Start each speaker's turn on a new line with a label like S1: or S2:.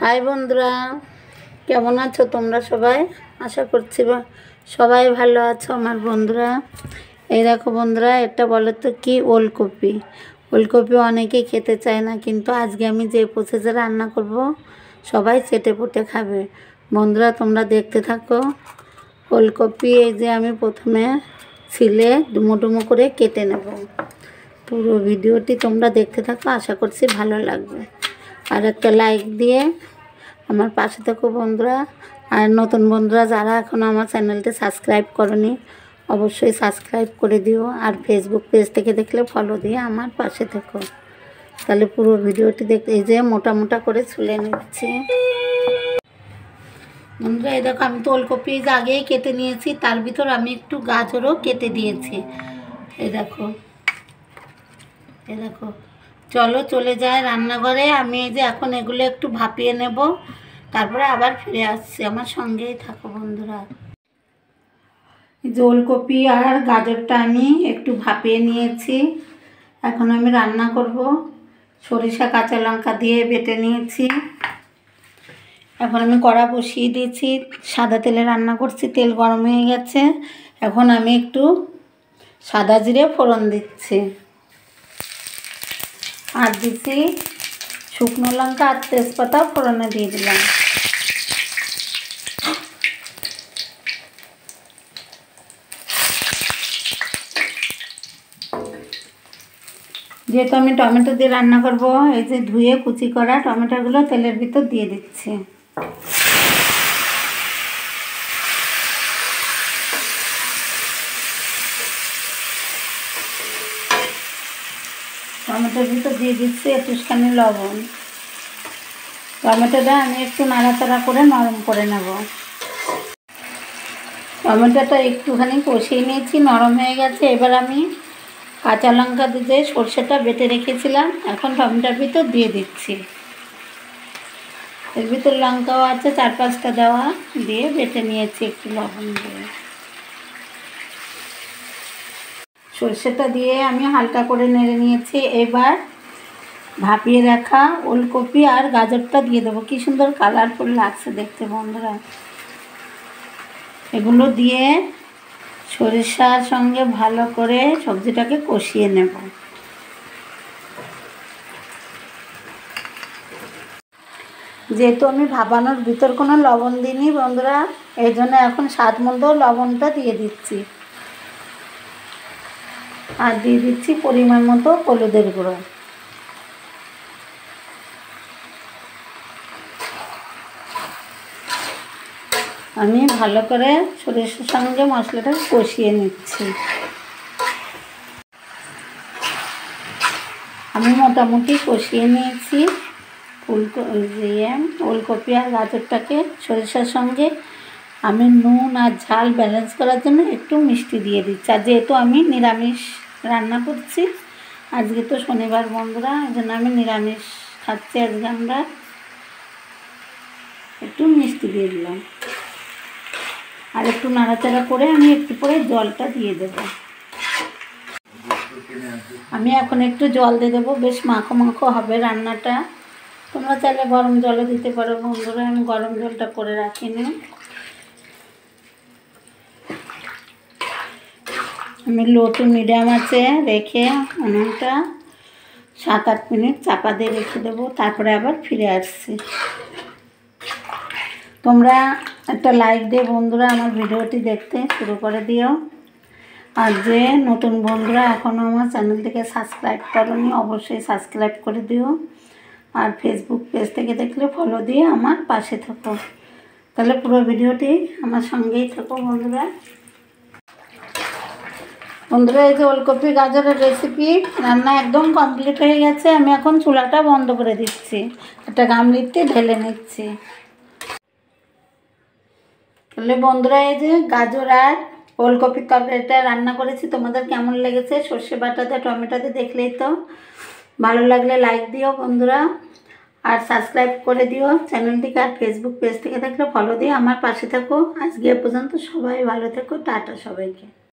S1: High বন্ধুরা, কেমন আছো তোমরা সবাই? আশা করছি সবাই ভালো আছো আমার বন্ধুরা। এই দেখো বন্ধুরা, এটা বলো তো কি? ওলকপি। ওলকপি অনেকেই খেতে চায় না, কিন্তু আজকে আমি যে প্রসেসে রান্না করব সবাই চেটে পুটে খাবে। বন্ধুরা তোমরা দেখতে থাকো। ওলকপি এই যে আমি প্রথমে ছিলে ডুমো ডুমো করে কেটে নেব। পুরো ভিডিওটি তোমরা দেখতে থাকো, আশা করছি ভালো লাগবে। আর একটা লাইক দিয়ে আমার পাশে থাকো বন্ধুরা। আর নতুন বন্ধুরা যারা এখনও আমার চ্যানেলটি সাবস্ক্রাইব করনি, অবশ্যই সাবস্ক্রাইব করে দিও। আর ফেসবুক পেজ থেকে দেখলে ফলো দিয়ে আমার পাশে থেকো। তাহলে পুরো ভিডিওটি দেখতে, এই যে মোটা মোটা করে ছুলে নিচ্ছি বন্ধুরা। এই দেখো, আমি তো ওলকপি আগেই কেটে নিয়েছি, তার ভিতর আমি একটু গাজরও কেটে দিয়েছি। এই দেখো, এই দেখো, চলো চলে যায় রান্নাঘরে। আমি এই যে এখন এগুলো একটু ভাপিয়ে নেব, তারপরে আবার ফিরে আসছি। আমার সঙ্গেই থাকো বন্ধুরা। এই যে ওলকপি আর গাজরটা আমি একটু ভাপিয়ে নিয়েছি, এখন আমি রান্না করব। সরিষা কাঁচা লঙ্কা দিয়ে বেটে নিয়েছি। এখন আমি কড়া বসিয়ে দিয়েছি, সাদা তেলে রান্না করছি। তেল গরম হয়ে গেছে, এখন আমি একটু সাদা জিরে ফোড়ন দিচ্ছি। আর দিচ্ছি শুকনো লঙ্কা আর তেজপাতা ফোড়নে দিয়ে দিলাম। যেহেতু আমি টমেটো দিয়ে রান্না করব, এই যে ধুয়ে কুচি করা টমেটোগুলো তেলের ভিতর দিয়ে দিচ্ছি। টমেটোর ভিতর দিয়ে দিচ্ছি একটুখানি লবণ। টমেটোটা আমি একটু নাড়াচাড়া করে নরম করে নেব। টমেটোটা একটুখানি কষিয়ে নিয়েছি, নরম হয়ে গেছে। এবার আমি কাঁচা লঙ্কা দিয়ে সরষেটা বেটে রেখেছিলাম, এখন টমেটোর ভিতর দিয়ে দিচ্ছি। এর ভিতর লঙ্কাও আছে 4-5টা দেওয়া, দিয়ে বেটে নিয়েছি একটু লবণ দিয়ে। সরষেটা দিয়ে আমি হালকা করে নেড়ে নিয়েছি। এবার ভাপিয়ে রাখা ওলকপি আর গাজরটা দিয়ে দেবো। কি সুন্দর কালারফুল লাগছে দেখতে বন্ধুরা। এগুলো দিয়ে সরিষার সঙ্গে ভালো করে সবজিটাকে কষিয়ে নেব। যেহেতু আমি ভাপানোর ভিতর কোনো লবণ দিইনি বন্ধুরা, এই জন্য এখন স্বাদ মতো লবণটা দিয়ে দিচ্ছি। আর দিয়ে দিচ্ছি পরিমাণ মতো হলুদের গুঁড়ো। আমি ভালো করে সরিষার সঙ্গে মশলাটা কষিয়ে নিচ্ছি। আমি মোটামুটি কষিয়ে নিয়েছি। ওলকপি আর গাজরটাকে সরিষার সঙ্গে আমি নুন আর ঝাল ব্যালেন্স করার জন্য একটু মিষ্টি দিয়ে দিচ্ছি। আর যেহেতু আমি নিরামিষ রান্না করছি, আজকে তো শনিবার বন্ধুরা, এই জন্য আমি নিরামিষ খাচ্ছি আজকে। আমরা একটু মিষ্টি দিয়ে দিলাম। আর একটু নাড়াচাড়া করে আমি একটু পরে জলটা দিয়ে দেব। আমি এখন একটু জল দিয়ে দেবো, বেশ মাখো মাখো হবে রান্নাটা। তোমরা চাইলে গরম জলও দিতে পারো বন্ধুরা, আমি গরম জলটা করে রাখিনি। আমি লো টু মিডিয়াম আছে রেখে অনেকটা 7-8 মিনিট চাপা দিয়ে রেখে দেবো, তারপরে আবার ফিরে আসছি। তোমরা একটা লাইক দিয়ে বন্ধুরা আমার ভিডিওটি দেখতে শুরু করে দিও। আর যে নতুন বন্ধুরা এখনও আমার চ্যানেলটিকে সাবস্ক্রাইব করোনি, অবশ্যই সাবস্ক্রাইব করে দিও। আর ফেসবুক পেজ থেকে দেখলে ফলো দিয়ে আমার পাশে থাকো। তাহলে পুরো ভিডিওটি আমার সঙ্গেই থাকো বন্ধুরা। বন্ধুরা এই যে ওলকপি গাজরের রেসিপি রান্না একদম কমপ্লিট হয়ে গেছে। আমি এখন চুলাটা বন্ধ করে দিচ্ছি, একটা গামলিতে ঢেলে নিচ্ছি। তাহলে বন্ধুরা এই যে গাজর আর ওলকপির তরকারিটা রান্না করেছি, তোমাদের কেমন লেগেছে? সর্ষে বাটাতে টমেটোতে দেখলেই তো। ভালো লাগলে লাইক দিও বন্ধুরা, আর সাবস্ক্রাইব করে দিও চ্যানেলটিকে। আর ফেসবুক পেজ থেকে দেখলে ফলো দিয়ে আমার পাশে থাকো। আজকে এ পর্যন্ত, সবাই ভালো থেকো, টাটা সবাইকে।